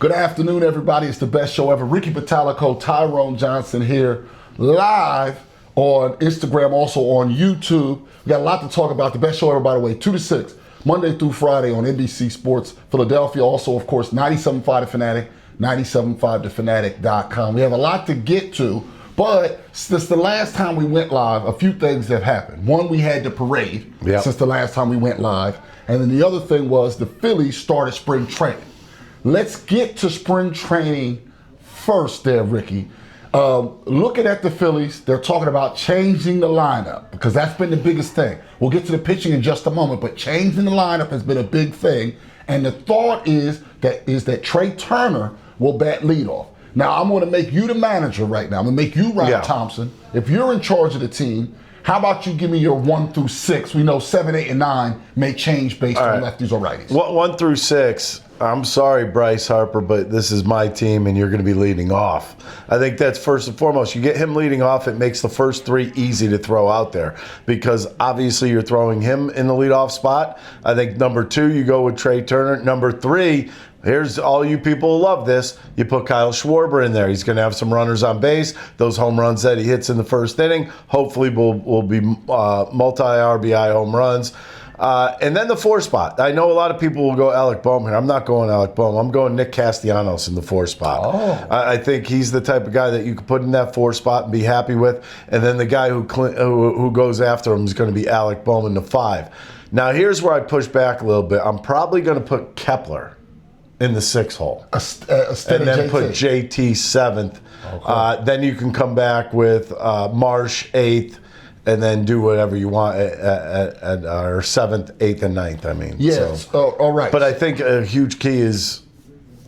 Good afternoon, everybody. It's the best show ever. Ricky Batalico, Tyrone Johnson here, live on Instagram, also on YouTube. We got a lot to talk about. The best show ever, by the way, 2 to 6, Monday through Friday on NBC Sports Philadelphia. Also, of course, 97.5 The Fanatic, 97.5thefanatic.com. We have a lot to get to, but since the last time we went live, a few things have happened. One, we had the parade since the last time we went live. And then the other thing was the Phillies started spring training. Let's get to spring training first there, Ricky. Looking at the Phillies, they're talking about changing the lineup because that's been the biggest thing. We'll get to the pitching in just a moment, but changing the lineup has been a big thing. And the thought is that Trey Turner will bat leadoff. Now, I'm going to make you the manager right now. I'm going to make you Rob Thompson. If you're in charge of the team, how about you give me your 1 through 6? We know 7, 8, and 9 may change based on lefties or righties. 1 through 6. I'm sorry, Bryce Harper, but this is my team, and you're going to be leading off. I think that's first and foremost. You get him leading off, it makes the first 3 easy to throw out there because obviously you're throwing him in the leadoff spot. I think number 2, you go with Trey Turner. Number 3, here's all you people who love this. You put Kyle Schwarber in there. He's going to have some runners on base. Those home runs that he hits in the first inning hopefully will be multi-RBI home runs. And then the 4 spot. I know a lot of people will go Alec Bohm here. I'm not going Alec Bohm. I'm going Nick Castellanos in the 4 spot. I think he's the type of guy that you can put in that 4 spot and be happy with. And then the guy who goes after him is going to be Alec Bohm in the 5. Now, here's where I push back a little bit. I'm probably going to put Kepler in the 6 hole. A steady and then JT. put JT 7th. Okay. Then you can come back with Marsh 8th. And then do whatever you want at our 7th, 8th, and 9th, I mean. Yes, so. All right. But I think a huge key is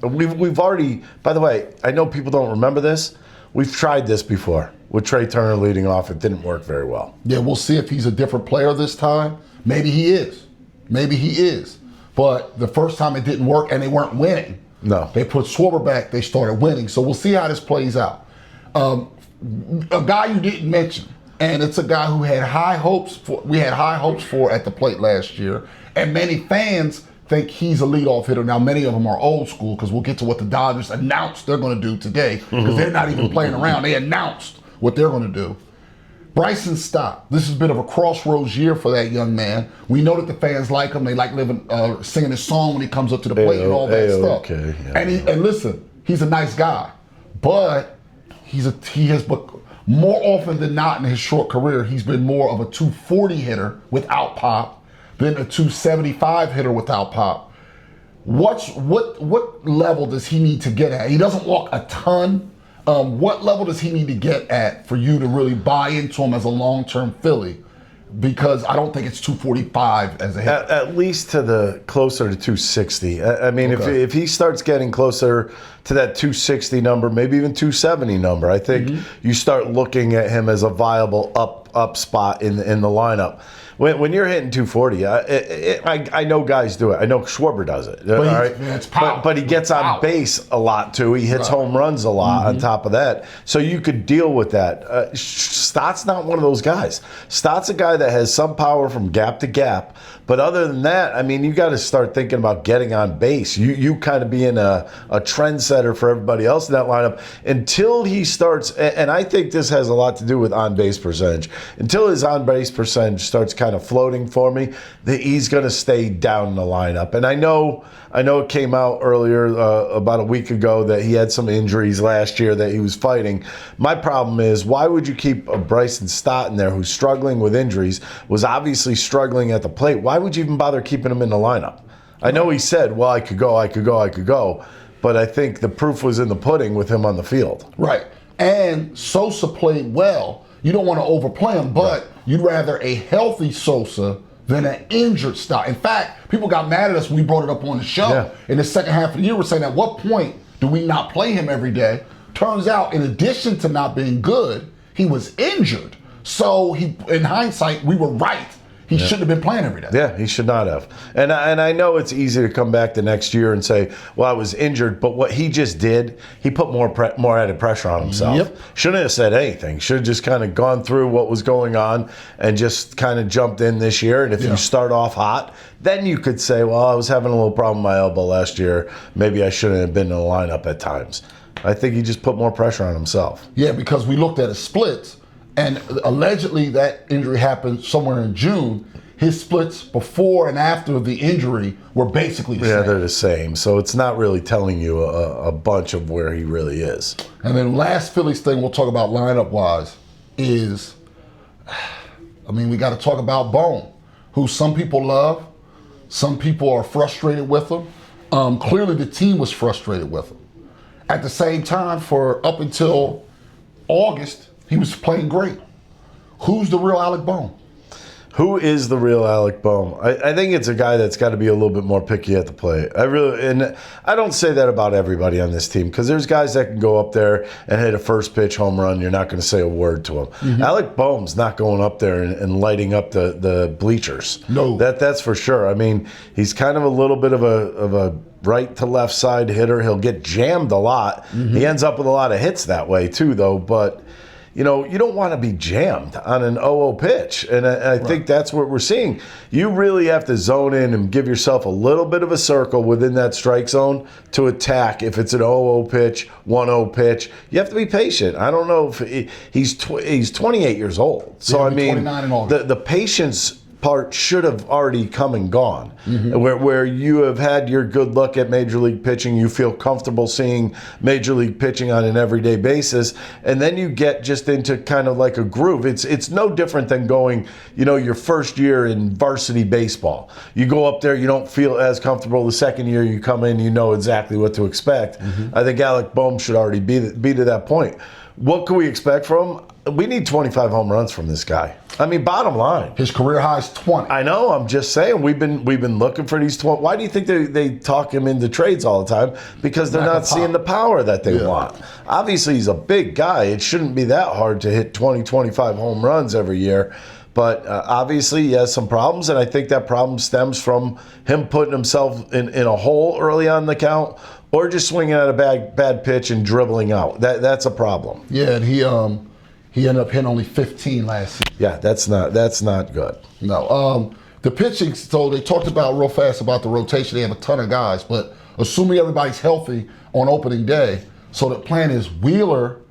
we've already, by the way, I know people don't remember this. We've tried this before with Trey Turner leading off. It didn't work very well. Yeah, we'll see if he's a different player this time. Maybe he is. Maybe he is. But the first time it didn't work and they weren't winning. No. They put Schwarber back, they started winning. So we'll see how this plays out. A guy you didn't mention, and it's a guy who had high hopes for. We had high hopes for at the plate last year, and many fans think he's a leadoff hitter. Now, many of them are old school because we'll get to what the Dodgers announced they're going to do today because they're not even playing around. They announced what they're going to do. Bryson Stott. This has been a crossroads year for that young man. We know that the fans like him. They like singing his song when he comes up to the plate and all that stuff. Okay, yeah, and listen, he's a nice guy, but he has. More often than not in his short career, he's been more of a 240 hitter without pop than a 275 hitter without pop. What level does he need to get at? He doesn't walk a ton. What level does he need to get at for you to really buy into him as a long-term Philly? Because I don't think it's 245 as a hitter. At least to the closer to 260. I mean, if he starts getting closer to that 260 number, maybe even 270 number, I think you start looking at him as a viable up spot in the lineup. When you're hitting 240, I know guys do it. I know Schwarber does it. But he gets on base a lot too. He hits home runs a lot on top of that. So you could deal with that. Stott's not one of those guys. Stott's a guy that has some power from gap to gap. But other than that, I mean, you got to start thinking about getting on base. You kind of being a trendsetter for everybody else in that lineup until he starts. And I think this has a lot to do with on-base percentage. Until his on-base percentage starts kind of floating for me, he's going to stay down in the lineup. And I know it came out earlier about a week ago that he had some injuries last year that he was fighting. My problem is, why would you keep a Bryson Stott in there who's struggling with injuries, was obviously struggling at the plate? Why would you even bother keeping him in the lineup? I know he said, well, I could go, but I think the proof was in the pudding with him on the field. Right. And Sosa played well. You don't want to overplay him, but you'd rather a healthy Sosa than an injured Stott. In fact, people got mad at us when we brought it up on the show. In the second half of the year, we're saying, at what point do we not play him every day? Turns out, in addition to not being good, he was injured. So in hindsight, we were right. He shouldn't have been playing every day. Yeah, he should not have. And I know it's easy to come back the next year and say, well, I was injured. But what he just did, he put more added pressure on himself. Yep. Shouldn't have said anything. Should have just kind of gone through what was going on and just kind of jumped in this year. And if you start off hot, then you could say, well, I was having a little problem with my elbow last year. Maybe I shouldn't have been in the lineup at times. I think he just put more pressure on himself. Yeah, because we looked at his splits, and allegedly that injury happened somewhere in June. His splits before and after the injury were basically the same. Yeah, they're the same. So it's not really telling you a bunch of where he really is. And then last Phillies thing we'll talk about lineup-wise is, we got to talk about Bohm, who some people love, some people are frustrated with him. Clearly the team was frustrated with him. At the same time, for up until August, he was playing great. Who's the real Alec Bohm? Who is the real Alec Bohm? I think it's a guy that's got to be a little bit more picky at the plate. And I don't say that about everybody on this team, because there's guys that can go up there and hit a first pitch home run. You're not going to say a word to him. Mm-hmm. Alec Bohm's not going up there and lighting up the bleachers. No, that's for sure. He's kind of a little bit of a right to left side hitter. He'll get jammed a lot. Mm-hmm. He ends up with a lot of hits that way too, though. But you don't want to be jammed on an 0-0 pitch. And I think that's what we're seeing. You really have to zone in and give yourself a little bit of a circle within that strike zone to attack. If it's an 0-0 pitch, 1-0 pitch, you have to be patient. I don't know if he's 28 years old. So, 29 in August. The patience part should have already come and gone. Mm-hmm. Where you have had your good look at Major League pitching, you feel comfortable seeing Major League pitching on an everyday basis, and then you get just into kind of like a groove. It's no different than going, your first year in varsity baseball. You go up there, you don't feel as comfortable. The second year you come in, you know exactly what to expect. Mm-hmm. I think Alec Bohm should already be to that point. What can we expect from him? We need 25 home runs from this guy. Bottom line. His career high is 20. I know. I'm just saying. We've been looking for these 20. Why do you think they talk him into trades all the time? Because they're not seeing the power that they want. Obviously, he's a big guy. It shouldn't be that hard to hit 20, 25 home runs every year. But obviously, he has some problems, and I think that problem stems from him putting himself in a hole early on in the count, or just swinging at a bad pitch and dribbling out. That's a problem. Yeah, and he ended up hitting only 15 last season. Yeah, that's not good. No. The pitching, so they talked about real fast about the rotation. They have a ton of guys, but assuming everybody's healthy on opening day, so the plan is Wheeler,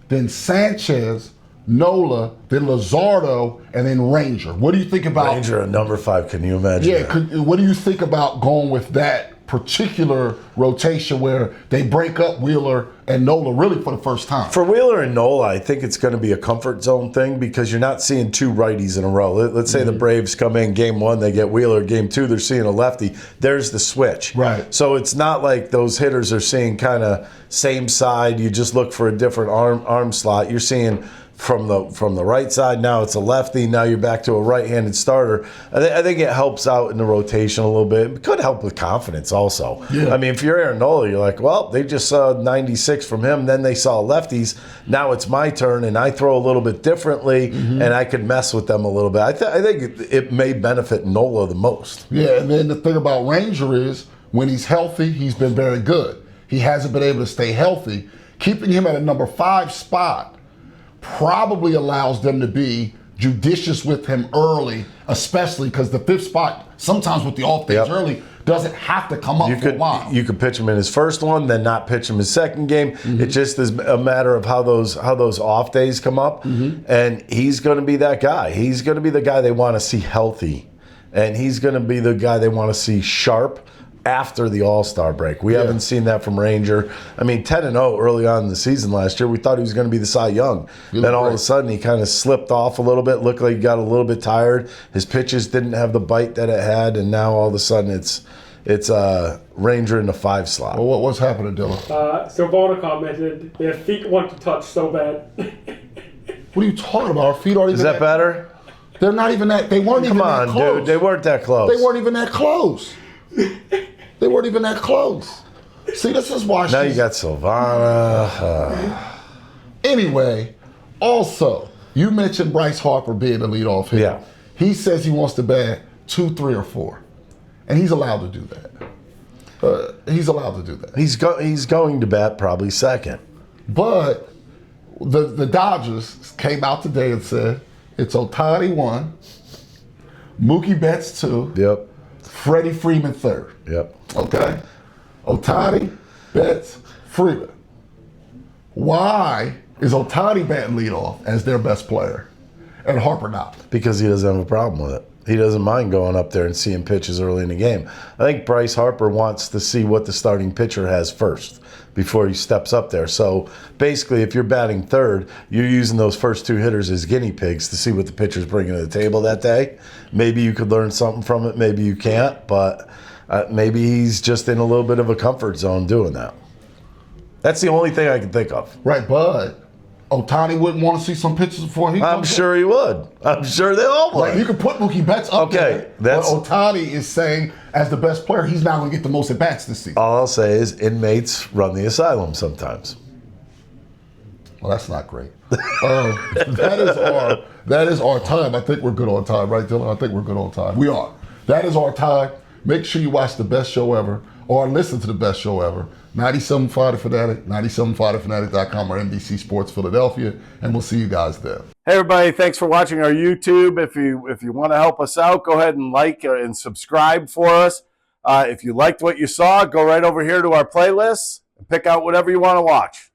then Sanchez, Nola, then Luzardo, and then Ranger. What do you think about Ranger at number 5? Can you imagine? Yeah. What do you think about going with that particular rotation where they break up Wheeler and Nola really for the first time? For Wheeler and Nola, I think it's going to be a comfort zone thing, because you're not seeing two righties in a row. Let's say the Braves come in game 1, they get Wheeler. Game 2, they're seeing a lefty. There's the switch. Right. So it's not like those hitters are seeing kind of same side. You just look for a different arm slot. You're seeing from the right side, now it's a lefty, now you're back to a right-handed starter. I think it helps out in the rotation a little bit. It could help with confidence also. Yeah. If you're Aaron Nola, you're like, well, they just saw 96 from him, then they saw lefties, now it's my turn, and I throw a little bit differently, and I could mess with them a little bit. I think it may benefit Nola the most. Yeah, and then the thing about Ranger is, when he's healthy, he's been very good. He hasn't been able to stay healthy. Keeping him at a number 5 spot probably allows them to be judicious with him early, especially because the 5th spot, sometimes with the off days early, doesn't have to come up for a while. You could pitch him in his first one, then not pitch him his second game. Mm-hmm. It just is a matter of how those off days come up. Mm-hmm. And he's going to be that guy. He's going to be the guy they want to see healthy. And he's going to be the guy they want to see sharp after the All-Star break. We haven't seen that from Ranger. 10-0 early on in the season last year. We thought he was going to be the Cy Young. Then all of a sudden he kind of slipped off a little bit, looked like he got a little bit tired. His pitches didn't have the bite that it had, and now all of a sudden it's Ranger in the 5 slot. Well, what's happening, Dylan? Silvana commented, their feet want to touch so bad. What are you talking about? Our feet aren't even Is that better? They're not even that. They weren't even that close. Come on, dude. They weren't that close. They weren't even that close. They weren't even that close. See, this is why now you got Silvana. Anyway, also, you mentioned Bryce Harper being the leadoff hitter. Yeah. He says he wants to bat 2, 3, or 4, and he's allowed to do that. He's allowed to do that. He's going to bat probably second. But the Dodgers came out today and said it's Ohtani 1, Mookie Betts 2, Yep. Freddie Freeman 3rd. Yep. Okay? Ohtani, Betts, Freeman. Why is Ohtani batting leadoff as their best player and Harper not? Because he doesn't have a problem with it. He doesn't mind going up there and seeing pitches early in the game. I think Bryce Harper wants to see what the starting pitcher has first before he steps up there. So basically, if you're batting third, you're using those first 2 hitters as guinea pigs to see what the pitcher's bringing to the table that day. Maybe you could learn something from it. Maybe you can't. But maybe he's just in a little bit of a comfort zone doing that. That's the only thing I can think of. Right, but Ohtani wouldn't want to see some pitches before he I'm comes sure he would. I'm sure they all would. Like, you could put Mookie Betts up there, but Ohtani is saying, as the best player, he's not going to get the most at bats this season. All I'll say is inmates run the asylum sometimes. Well, that's not great. That is our time. I think we're good on time, right, Dylan? I think we're good on time. We are. That is our time. Make sure you watch the best show ever, or listen to the best show ever. 97.5 The Fanatic, 97.5thefanatic.com, or NBC Sports Philadelphia, and we'll see you guys there. Hey everybody, thanks for watching our YouTube. If you want to help us out, go ahead and like and subscribe for us. If you liked what you saw, go right over here to our playlists and pick out whatever you want to watch.